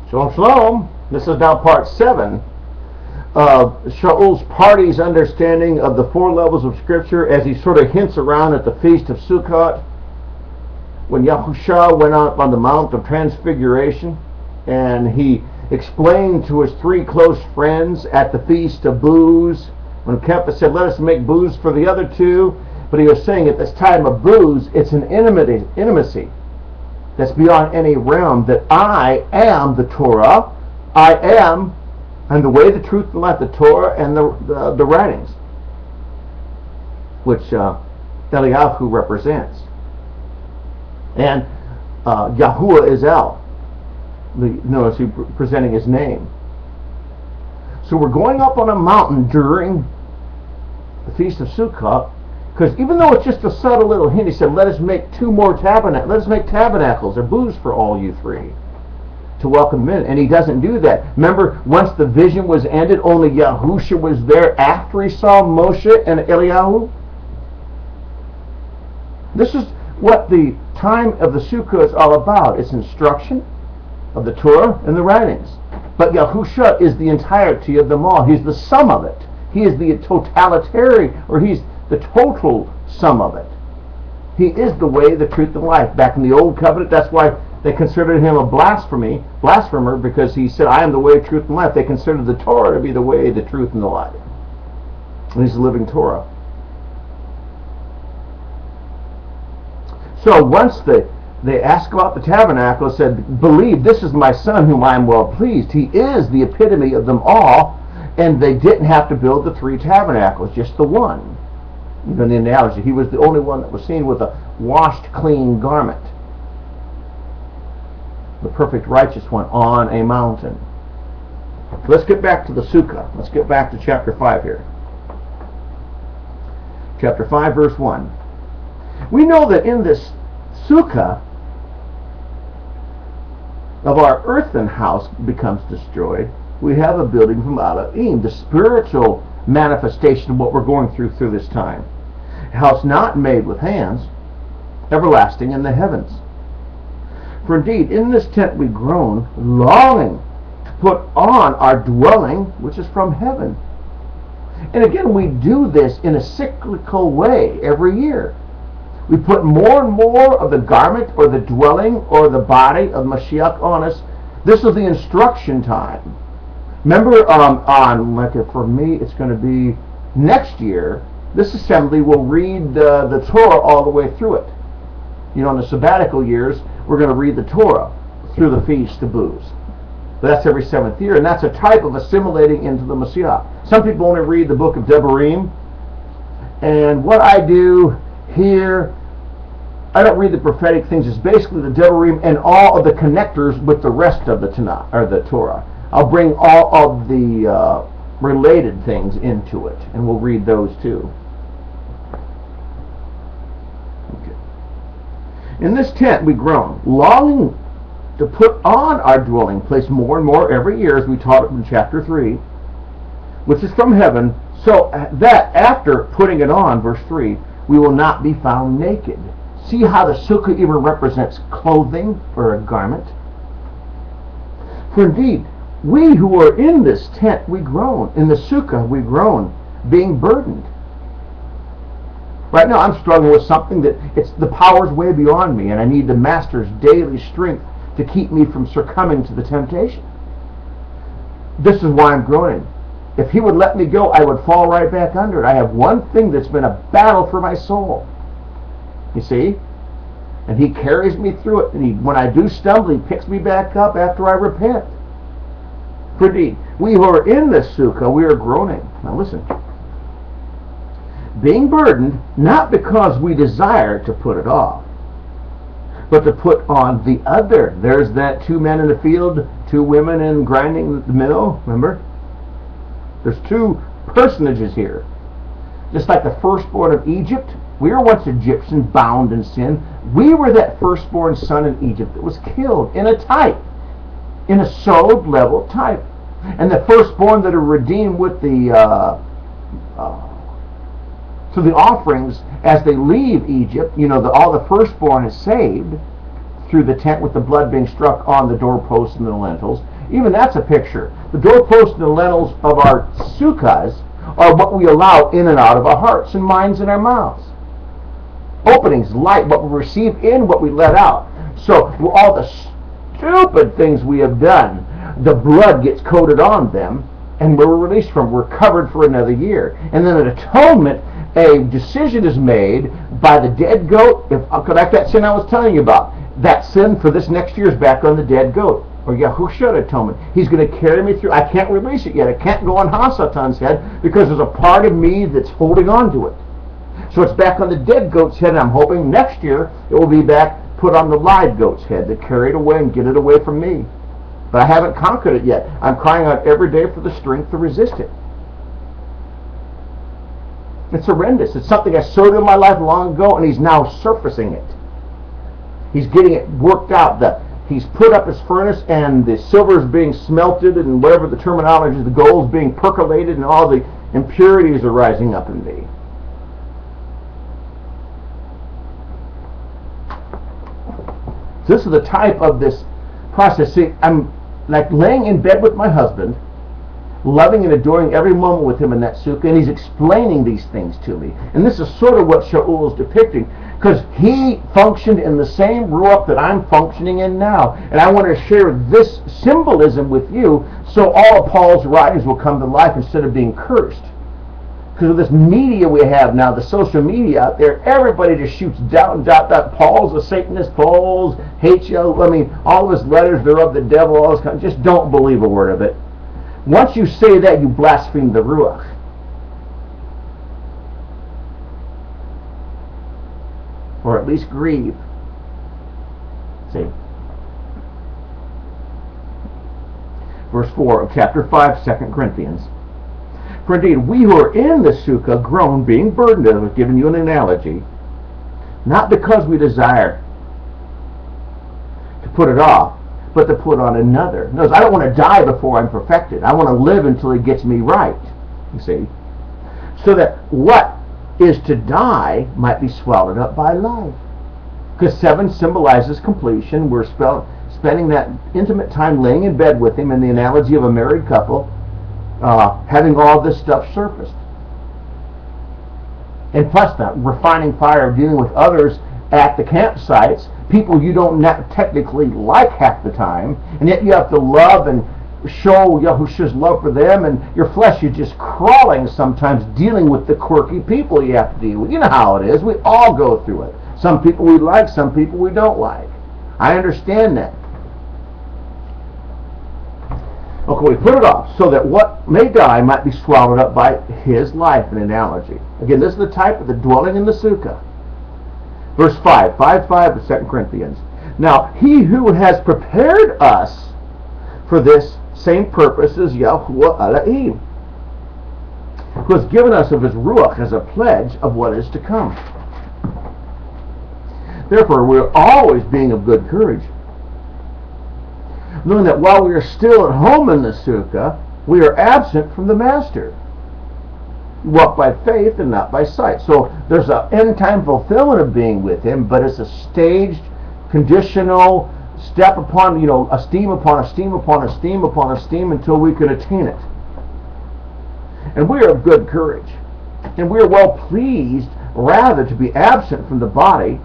Shalom, shalom. This is now part 7 of Shaull's PaRDeS understanding of the 4 levels of Scripture as he sort of hints around at the Feast of Sukkot when Yahushua went up on the Mount of Transfiguration and he explained to his 3 close friends at the Feast of Booze when Kepha said, let us make booze for the other 2, but he was saying at this time of booze, it's an intimacy that's beyond any realm, that I am the Torah, I'm the way, the truth, and the life, the Torah and the writings, which Eliyahu represents. And Yahuwah is El. Notice he's presenting his name. So we're going up on a mountain during the Feast of Sukkot, because even though it's just a subtle little hint, he said, let us make 2 more tabernacles. Let us make tabernacles or booths for all you 3 to welcome them in. And he doesn't do that. Remember, once the vision was ended, only Yahusha was there after he saw Moshe and Eliyahu. This is what the time of the Sukkah is all about. It's instruction of the Torah and the writings. But Yahusha is the entirety of them all. He's the sum of it. He is the totalitarian, or he's the total sum of it. He is the way, the truth, and life. Back in the Old Covenant, that's why they considered him a blasphemer, because he said, I am the way, truth, and life. They considered the Torah to be the way, the truth, and the life. And he's the living Torah. So once they asked about the tabernacle, said, believe this is my son whom I am well pleased. He is the epitome of them all, and they didn't have to build the 3 tabernacles, just the one. Even the analogy, he was the only one that was seen with a washed, clean garment. The perfect righteous one on a mountain. Let's get back to the Sukkah. Let's get back to chapter 5 here. Chapter 5, verse 1. We know that in this Sukkah of our earthen house becomes destroyed, we have a building from Elohim, the spiritual manifestation of what we're going through this time. A house not made with hands, everlasting in the heavens. For indeed, in this tent we groan, longing to put on our dwelling, which is from heaven. And again, we do this in a cyclical way every year. We put more and more of the garment or the dwelling or the body of Mashiach on us. This is the instruction time. Remember, for me, it's going to be next year, this assembly will read the Torah all the way through it. You know, in the sabbatical years, we're going to read the Torah through the Feast of Booths. But that's every 7th year, and that's a type of assimilating into the Messiah. Some people only read the book of Devarim, and what I do here, I don't read the prophetic things. It's basically the Devarim and all of the connectors with the rest of the Tanakh, or the Torah. I'll bring all of the related things into it, and we'll read those too. Okay. In this tent we groan, longing to put on our dwelling place more and more every year, as we taught it in chapter 3, which is from heaven, so that after putting it on, verse 3, we will not be found naked. See how the sukkah even represents clothing or a garment? For indeed, we who are in this tent, we groan. In the sukkah, we groan, being burdened. Right now, I'm struggling with something that the power's way beyond me, and I need the Master's daily strength to keep me from succumbing to the temptation. This is why I'm groaning. If he would let me go, I would fall right back under it. I have one thing that's been a battle for my soul. You see? And he carries me through it. And when I do stumble, he picks me back up after I repent. For indeed, we who are in this sukkah, we are groaning. Now listen. Being burdened, not because we desire to put it off, but to put on the other. There's that 2 men in the field, 2 women in grinding the mill. Remember? There's 2 personages here. Just like the firstborn of Egypt, we were once Egyptians bound in sin. We were that firstborn son in Egypt that was killed in a type, in a soul level type. And the firstborn that are redeemed with the through the offerings as they leave Egypt, you know, all the firstborn is saved through the tent with the blood being struck on the doorposts and the lintels. Even that's a picture. The doorposts and the lintels of our sukkahs are what we allow in and out of our hearts and minds and our mouths. Openings, light, what we receive in, what we let out. So all the stupid things we have done, the blood gets coated on them, and we're released from. We're covered for another year. And then an atonement, a decision is made by the dead goat. Like that sin I was telling you about, that sin for this next year is back on the dead goat, or Yahushua atonement. He's going to carry me through. I can't release it yet. I can't go on Hasatan's head because there's a part of me that's holding on to it. So it's back on the dead goat's head, and I'm hoping next year it will be back put on the live goat's head to carry it away and get it away from me. But I haven't conquered it yet. I'm crying out every day for the strength to resist it. It's horrendous. It's something I sowed in my life long ago, and he's now surfacing it. He's getting it worked out. He's put up his furnace, and the silver is being smelted, and whatever the terminology is, the gold is being percolated, and all the impurities are rising up in me. So this is the type of this process. See, I'm like laying in bed with my husband, loving and adoring every moment with him in that sukkah, and he's explaining these things to me. And this is sort of what Shauwl is depicting, because he functioned in the same RuWaCh that I'm functioning in now. And I want to share this symbolism with you so all of Paul's writings will come to life instead of being cursed. Because of this media we have now, the social media out there, everybody just shoots down, Paul's a Satanist, Paul's hates you. I mean, all of his letters, they're of the devil, all this kind of, just don't believe a word of it. Once you say that, you blaspheme the RuWaCh. Or at least grieve. See? Verse 4 of chapter 5, 2 Corinthians. For indeed, we who are in the sukkah groan, being burdened, I've given you an analogy, not because we desire to put it off, but to put on another. Notice, I don't want to die before I'm perfected. I want to live until he gets me right, you see. So that what is to die might be swallowed up by life. Because 7 symbolizes completion. We're spending that intimate time laying in bed with him in the analogy of a married couple, having all this stuff surfaced. And plus that refining fire of dealing with others at the campsites, people you don't technically like half the time, and yet you have to love and show Yahushua's love for them, and your flesh is just crawling sometimes dealing with the quirky people you have to deal with. You know how it is. We all go through it. Some people we like, some people we don't like. I understand that. Okay, we put it off so that what may die might be swallowed up by his life, an analogy. Again, this is the type of the dwelling in the sukkah. Verse 5 of 2 Corinthians. Now, he who has prepared us for this same purpose is Yahuwah Elohim, who has given us of his RuWaCh as a pledge of what is to come. Therefore, we are always being of good courage, knowing that while we are still at home in the sukkah, we are absent from the master. We walk by faith and not by sight. So there's an end-time fulfillment of being with him, but it's a staged, conditional, step upon, esteem upon esteem upon esteem upon esteem until we can attain it. And we are of good courage. And we are well pleased rather to be absent from the body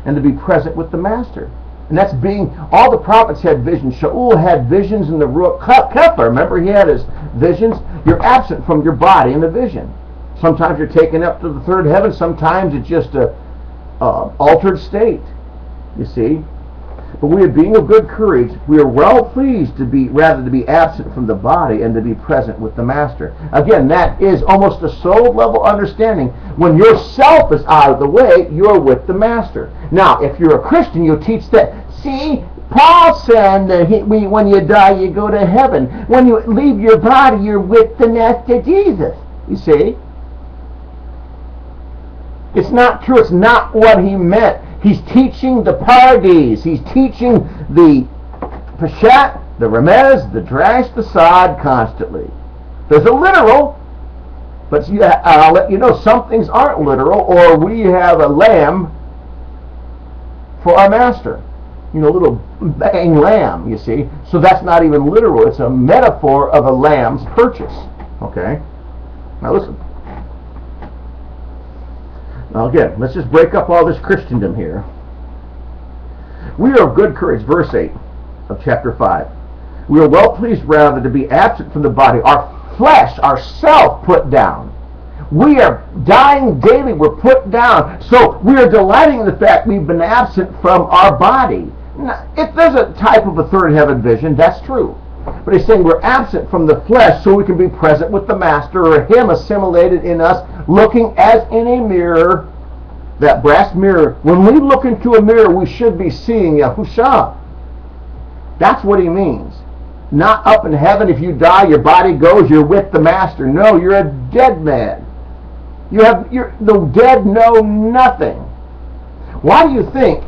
and to be present with the master. And that's being, all the prophets had visions. Shauwl had visions in the RuWaCh. Kepler, remember, he had his visions. You're absent from your body in the vision. Sometimes you're taken up to the third heaven. Sometimes it's just a altered state, you see. But we are being of good courage. We are well pleased to be absent from the body and to be present with the master. Again, that is almost a soul level understanding. When yourself is out of the way, you're with the master. Now, if you're a Christian, you'll teach that. See, Paul said when you die, you go to heaven. When you leave your body, you're with the master Jesus. You see? It's not true. It's not what he meant. He's teaching the PaRDeS. He's teaching the Peshat, the Remez, the Drash, the Sod constantly. There's a literal, but I'll let you know some things aren't literal, or we have a lamb for our master. little bang lamb, you see. So that's not even literal. It's a metaphor of a lamb's purchase. Okay? Now listen. Now again, let's just break up all this Christendom here. We are of good courage, verse 8 of chapter 5. We are well pleased rather to be absent from the body, our flesh, our self put down. We are dying daily, we're put down. So we are delighting in the fact we've been absent from our body. Now, if there's a type of a third heaven vision, that's true. But he's saying we're absent from the flesh so we can be present with the Master, or him assimilated in us, looking as in a mirror, that brass mirror. When we look into a mirror, we should be seeing Yahushua. That's what he means. Not up in heaven, if you die, your body goes, you're with the Master. No, you're a dead man. The dead know nothing. Why do you think,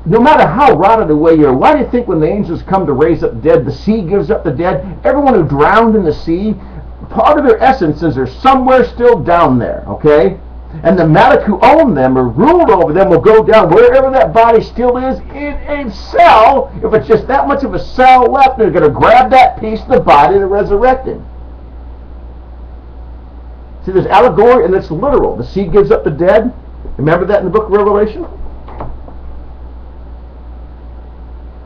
no matter how rotted away you are, why do you think when the angels come to raise up the dead, the sea gives up the dead? Everyone who drowned in the sea, part of their essence is they're somewhere still down there, okay? And the Malak who own them or ruled over them will go down wherever that body still is in a cell. If it's just that much of a cell left, they're going to grab that piece of the body and resurrect it. See, there's allegory and it's literal. The sea gives up the dead. Remember that in the book of Revelation?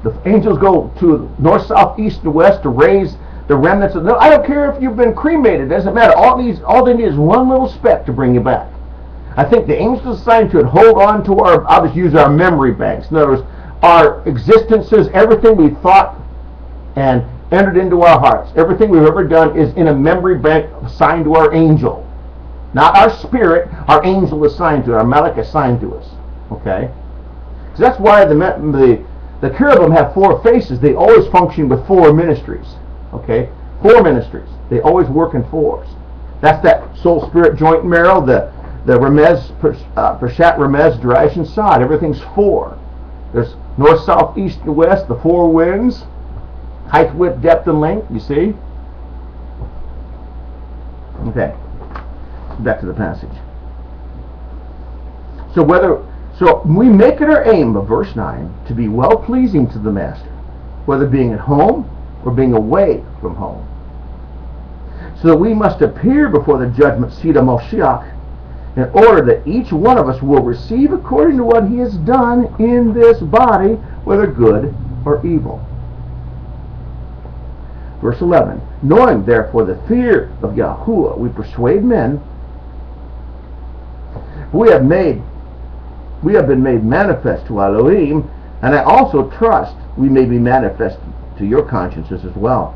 The angels go to north, south, east, and west to raise the remnants of. No, I don't care if you've been cremated. It doesn't matter. All they need is one little speck to bring you back. I think the angels assigned to it hold on to I'll just use our memory banks. In other words, our existences, everything we thought and entered into our hearts. Everything we've ever done is in a memory bank assigned to our angel. Not our spirit, our angel assigned to it, our Malak assigned to us. Okay? So that's why the cherubim have 4 faces. They always function with 4 ministries. Okay? 4 ministries. They always work in 4s. That's that soul, spirit, joint, and marrow, the remez, pershat, remez, derish, and sod. Everything's 4. There's north, south, east, and west, the 4 winds, height, width, depth, and length, you see? Okay. Back to the passage. So we make it our aim of verse 9 to be well pleasing to the Master, whether being at home or being away from home. So that we must appear before the judgment seat of Moshiach in order that each one of us will receive according to what he has done in this body, whether good or evil. Verse 11. Knowing therefore the fear of Yahuwah, we persuade men. We have been made manifest to Elohim, and I also trust we may be manifest to your consciences as well.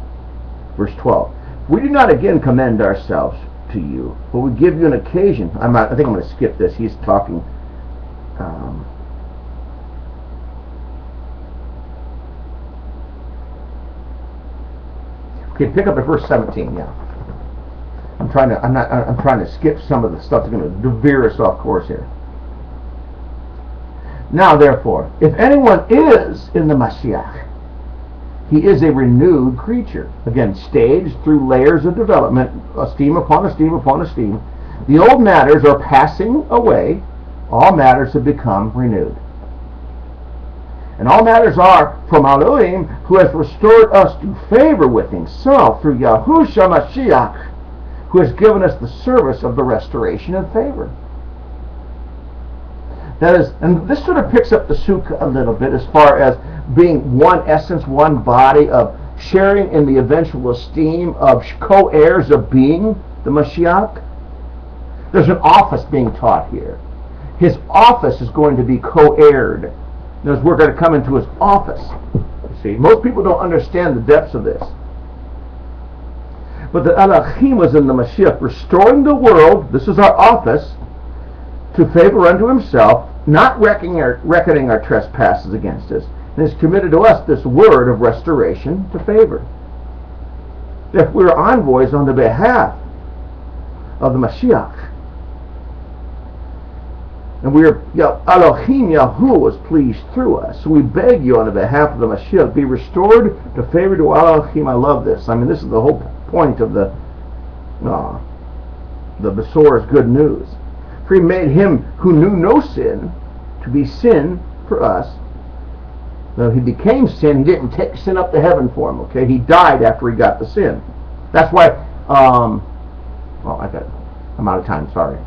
Verse 12. We do not again commend ourselves to you, but we give you an occasion. I think I'm going to skip this. He's talking. Okay, pick up at verse 17. Yeah. I'm trying to skip some of the stuff that's going to veer us off course here. Now, therefore, if anyone is in the Mashiach, he is a renewed creature. Again, staged through layers of development, esteem upon esteem upon esteem. The old matters are passing away. All matters have become renewed. And all matters are from Elohim, who has restored us to favor with himself through Yahushua Mashiach, who has given us the service of the restoration of favor. That is, and this sort of picks up the sukkah a little bit as far as being one essence, one body, of sharing in the eventual esteem of co-heirs of being the Mashiach. There's an office being taught here. His office is going to be co-heired. Notice we're going to come into his office. You see, most people don't understand the depths of this. But the Elohim was in the Mashiach, restoring the world, this is our office, to favor unto himself, not reckoning our trespasses against us, and has committed to us this word of restoration to favor. If we're envoys on the behalf of the Mashiach, and Elohim Yahuwah was pleased through us, so we beg you on the behalf of the Mashiach, be restored to favor to Elohim. I love this. I mean, this is the whole point of the Besorah's good news. For he made him who knew no sin to be sin for us, Though he became sin, he didn't take sin up to heaven for him. Okay, he died after he got the sin. That's why. Well, I'm out of time. Sorry.